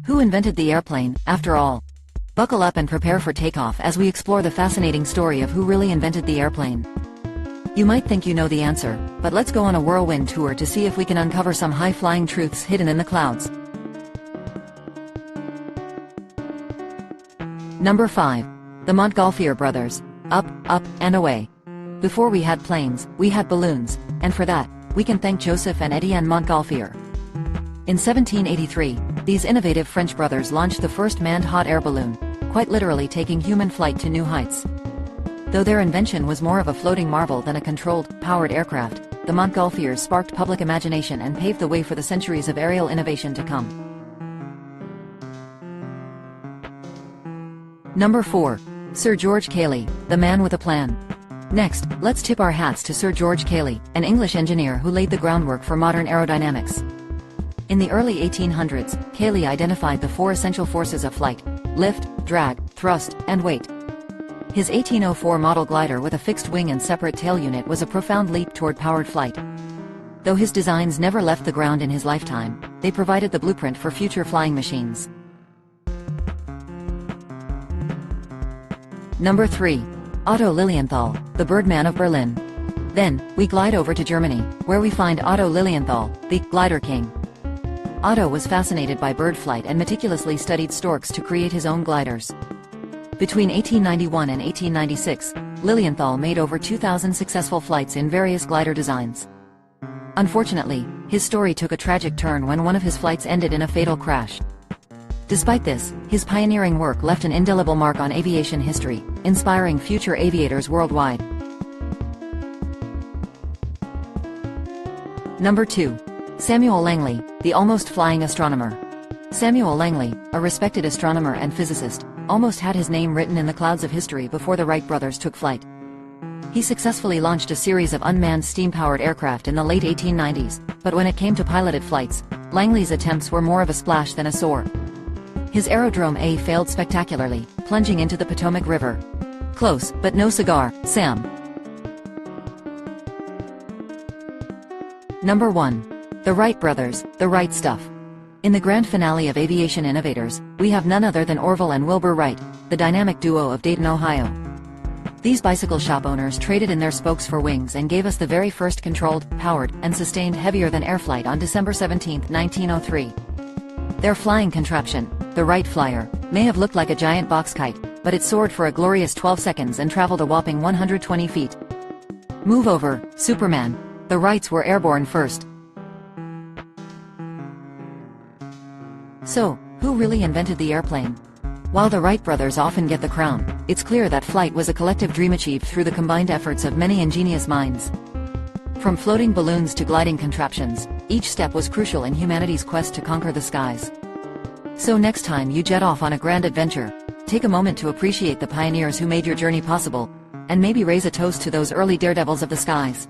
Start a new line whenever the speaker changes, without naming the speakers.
Who invented the airplane, after all? Buckle up and prepare for takeoff as we explore the fascinating story of who really invented the airplane. You might think you know the answer, but let's go on a whirlwind tour to see if we can uncover some high-flying truths hidden in the clouds. Number 5. The Montgolfier brothers. Up, up, and away. Before we had planes, we had balloons, and for that, we can thank Joseph and Etienne Montgolfier. In 1783, these innovative French brothers launched the first manned hot air balloon, quite literally taking human flight to new heights. Though their invention was more of a floating marvel than a controlled, powered aircraft, the Montgolfiers sparked public imagination and paved the way for the centuries of aerial innovation to come. Number 4. Sir George Cayley, the man with a plan. Next, let's tip our hats to Sir George Cayley, an English engineer who laid the groundwork for modern aerodynamics. In the early 1800s, Cayley identified the 4 essential forces of flight: lift, drag, thrust, and weight. His 1804 model glider with a fixed wing and separate tail unit was a profound leap toward powered flight. Though his designs never left the ground in his lifetime, they provided the blueprint for future flying machines. Number 3. Otto Lilienthal, the Birdman of Berlin. Then, we glide over to Germany, where we find Otto Lilienthal, the glider king. Otto was fascinated by bird flight and meticulously studied storks to create his own gliders. Between 1891 and 1896, Lilienthal made over 2,000 successful flights in various glider designs. Unfortunately, his story took a tragic turn when one of his flights ended in a fatal crash. Despite this, his pioneering work left an indelible mark on aviation history, inspiring future aviators worldwide. Number 2. Samuel Langley, the almost flying astronomer. Samuel Langley, a respected astronomer and physicist, almost had his name written in the clouds of history before the Wright brothers took flight. He successfully launched a series of unmanned steam-powered aircraft in the late 1890s, but when it came to piloted flights, Langley's attempts were more of a splash than a soar. His Aerodrome A failed spectacularly, plunging into the Potomac River. Close, but no cigar, Sam. Number 1. The Wright brothers, the right stuff. In the grand finale of aviation innovators, we have none other than Orville and Wilbur Wright, the dynamic duo of Dayton, Ohio. These bicycle shop owners traded in their spokes for wings and gave us the very first controlled, powered, and sustained heavier-than-air flight on December 17, 1903. Their flying contraption, the Wright Flyer, may have looked like a giant box kite, but it soared for a glorious 12 seconds and traveled a whopping 120 feet. Move over, Superman. The Wrights were airborne first. So, who really invented the airplane? While the Wright brothers often get the crown, it's clear that flight was a collective dream achieved through the combined efforts of many ingenious minds. From floating balloons to gliding contraptions, each step was crucial in humanity's quest to conquer the skies. So next time you jet off on a grand adventure, take a moment to appreciate the pioneers who made your journey possible, and maybe raise a toast to those early daredevils of the skies.